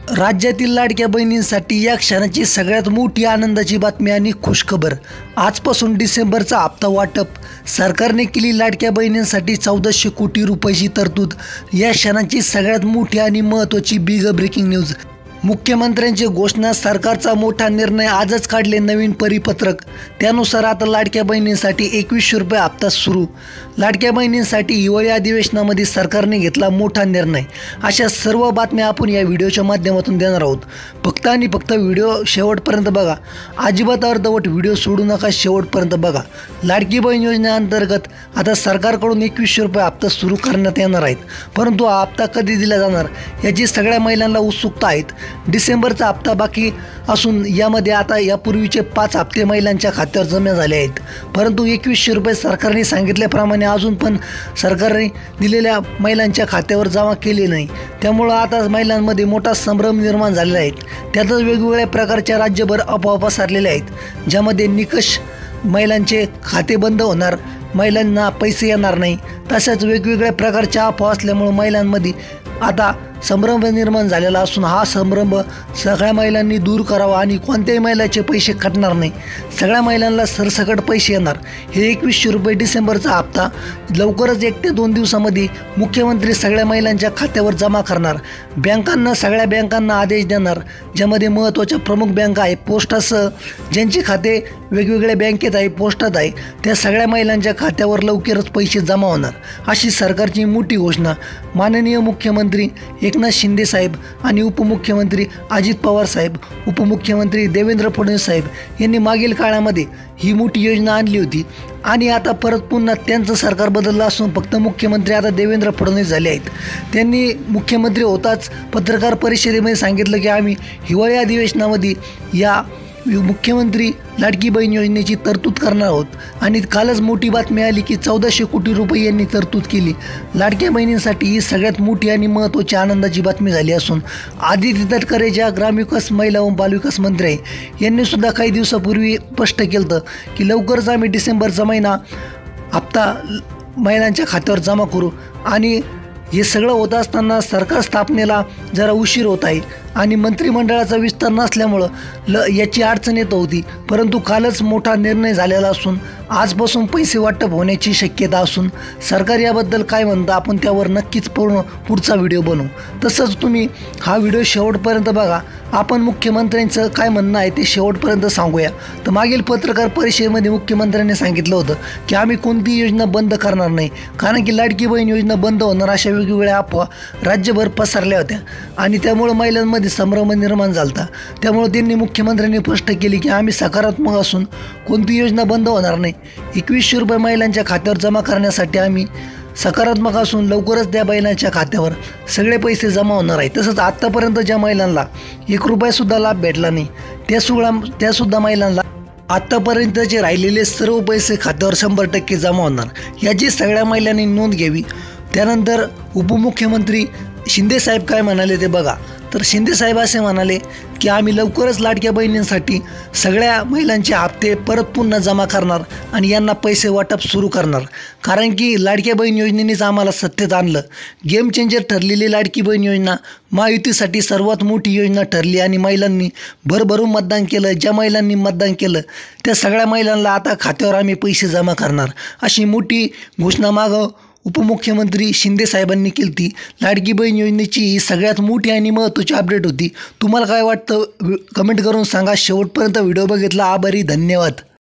राज्यातील लाडक्या बहिणींसाठी या क्षणाची सगळ्यात मोठी आनंदाची बातमी आणि खुशखबर. आजपासून डिसेंबरचा हप्ता वाटप. सरकारने केली लाडक्या बहिणींसाठी 1400 कोटी रुपयाची तरतूद. या क्षणाची सगळ्यात मोठी आणि महत्त्वाची बिग ब्रेकिंग न्यूज. मुख्यमंत्र्यांची घोषणा. सरकारचा मोठा निर्णय. आजच काढले नवीन परिपत्रक. त्यानुसार आता लाडक्या बहिणींसाठी 2100 रुपये हप्ता सुरू. लाडक्या बहिणींसाठी हिवाळी अधिवेशनामध्ये सरकारने घेतला मोठा निर्णय. अशा सर्व बातम्या आपण या व्हिडिओच्या माध्यमातून देणार आहोत. फक्त आणि फक्त व्हिडिओ शेवटपर्यंत बघा. अजिबात अर्धवट व्हिडिओ सोडू नका, शेवटपर्यंत बघा. लाडकी बहीण योजनेअंतर्गत आता सरकारकडून 2100 रुपये हप्ता सुरू करण्यात येणार आहेत. परंतु हा हप्ता कधी दिला जाणार याची सगळ्या महिलांना उत्सुकता आहेत. डिसेंबरचा हप्ता बाकी असून यामध्ये आता यापूर्वीचे 5 हप्ते महिलांच्या खात्यावर जमा झाले आहेत. परंतु 2100 रुपये सरकारने सांगितल्याप्रमाणे अजून पण सरकारने दिलेल्या महिलांच्या खात्यावर जमा केले नाही. त्यामुळं आता महिलांमध्ये मोठा संभ्रम निर्माण झालेला आहे. त्यातच वेगवेगळ्या प्रकारच्या राज्यभर अफवा पसरलेल्या आहेत, ज्यामध्ये निकष महिलांचे खाते बंद होणार, महिलांना पैसे येणार नाही, तशाच वेगवेगळ्या प्रकारच्या अफवा असल्यामुळे महिलांमध्ये आता संभ्रम निर्माण झालेला असून हा संभ्रम सगळ्या महिलांनी दूर करावा आणि कोणत्याही महिलाचे पैसे कटणार नाही. सगळ्या महिलांना सरसकट पैसे येणार. हे 2100 रुपये डिसेंबरचा हप्ता लवकरच 1 ते 2 दिवसामध्ये मुख्यमंत्री सगळ्या महिलांच्या खात्यावर जमा करणार. सगळ्या बँकांना आदेश देणार, ज्यामध्ये महत्त्वाच्या प्रमुख बँका आहे, पोस्टासह ज्यांचे खाते वेगवेगळ्या बँकेत आहे, पोस्टात आहे, त्या सगळ्या महिलांच्या खात्यावर लवकरच पैसे जमा होणार, अशी सरकारची मोठी घोषणा. माननीय मुख्यमंत्री एकनाथ शिंदे साहेब आणि उपमुख्यमंत्री अजित पवार साहेब, उपमुख्यमंत्री देवेंद्र फडणवीस साहेब यांनी मागील काळामध्ये ही मोठी योजना आणली होती आणि आता परत पुन्हा त्यांचं सरकार बदललं असून फक्त मुख्यमंत्री आता देवेंद्र फडणवीस झाले आहेत. त्यांनी मुख्यमंत्री होताच पत्रकार परिषदेमध्ये सांगितलं की आम्ही हिवाळी अधिवेशनामध्ये या मुख्यमंत्री लाडकी बहीण योजनेची तरतूद करणार आहोत. आणि कालच मोठी बातमी आली की 1400 कोटी रुपये यांनी तरतूद केली. लाडक्या बहिणींसाठी ही सगळ्यात मोठी आणि महत्त्वाची आनंदाची बातमी झाली असून आदिती तटकरे ज्या ग्रामविकास महिला व बालविकास मंत्री आहे यांनी सुद्धा काही दिवसापूर्वी स्पष्ट केलं होतं की लवकरच आम्ही डिसेंबरचा महिना हप्ता महिलांच्या खात्यावर जमा करू. आणि हे सगळं होत असताना सरकार स्थापनेला जरा उशीर होत आहे आणि मंत्रिमंडळाचा विस्तार नसल्यामुळं याची अडचण येत होती. परंतु कालच मोठा निर्णय झालेला असून आजपासून पैसे वाटप होण्याची शक्यता असून सरकार याबद्दल काय म्हणतं आपण त्यावर नक्कीच पुढचा व्हिडिओ बनवू. तसंच तुम्ही हा व्हिडिओ शेवटपर्यंत बघा. आपण मुख्यमंत्र्यांचं काय म्हणणं आहे ते शेवटपर्यंत सांगूया. तर मागील पत्रकार परिषदेमध्ये मुख्यमंत्र्यांनी सांगितलं होतं की आम्ही कोणतीही योजना बंद करणार नाही, कारण की लाडकी बहीण योजना बंद होणार अशा वेगवेगळ्या अफवा राज्यभर पसरल्या होत्या आणि त्यामुळं महिलांमध्ये संभ्रम निर्माण झाला होता. त्यामुळे त्यांनी मुख्यमंत्र्यांनी स्पष्ट केली की आम्ही सकारात्मक असून कोणती योजना बंद होणार नाही. 2100 रुपये महिलांच्या खात्यावर जमा करण्यासाठी आम्ही सकारात्मक असून लवकरच त्या महिलांच्या खात्यावर सगळे पैसे जमा होणार आहेत. तसंच आत्तापर्यंत ज्या महिलांना 1 रुपयासुद्धा लाभ भेटला नाही त्यासुद्धा महिलांना आत्तापर्यंतचे राहिलेले सर्व पैसे खात्यावर 100% जमा होणार, याची सगळ्या महिलांनी नोंद घ्यावी. त्यानंतर उपमुख्यमंत्री शिंदे साहेब काय म्हणाले ते बघा. तर शिंदे साहेब असे म्हणाले की आम्ही लवकरच लाडक्या बहिणींसाठी सगळ्या महिलांचे हप्ते परत पुन्हा जमा करणार आणि यांना पैसे वाटप सुरू करणार, कारण की लाडक्या बहीण योजनेनेच आम्हाला सत्तेत आणलं. गेम चेंजर ठरलेली लाडकी बहीण योजना महायुतीसाठी सर्वात मोठी योजना ठरली आणि महिलांनी भरभरून मतदान केलं. ज्या महिलांनी मतदान केलं त्या सगळ्या महिलांना आता खात्यावर आम्ही पैसे जमा करणार, अशी मोठी घोषणा मागं उपमुख्यमंत्री शिंदे साहेबांनी केली ती. लाडकी बहीण योजनेची ही सगळ्यात मोठी आणि महत्त्वाची अपडेट होती. तुम्हाला काय वाटतं कमेंट करून सांगा. शेवटपर्यंत व्हिडिओ बघितला. आभारी, धन्यवाद.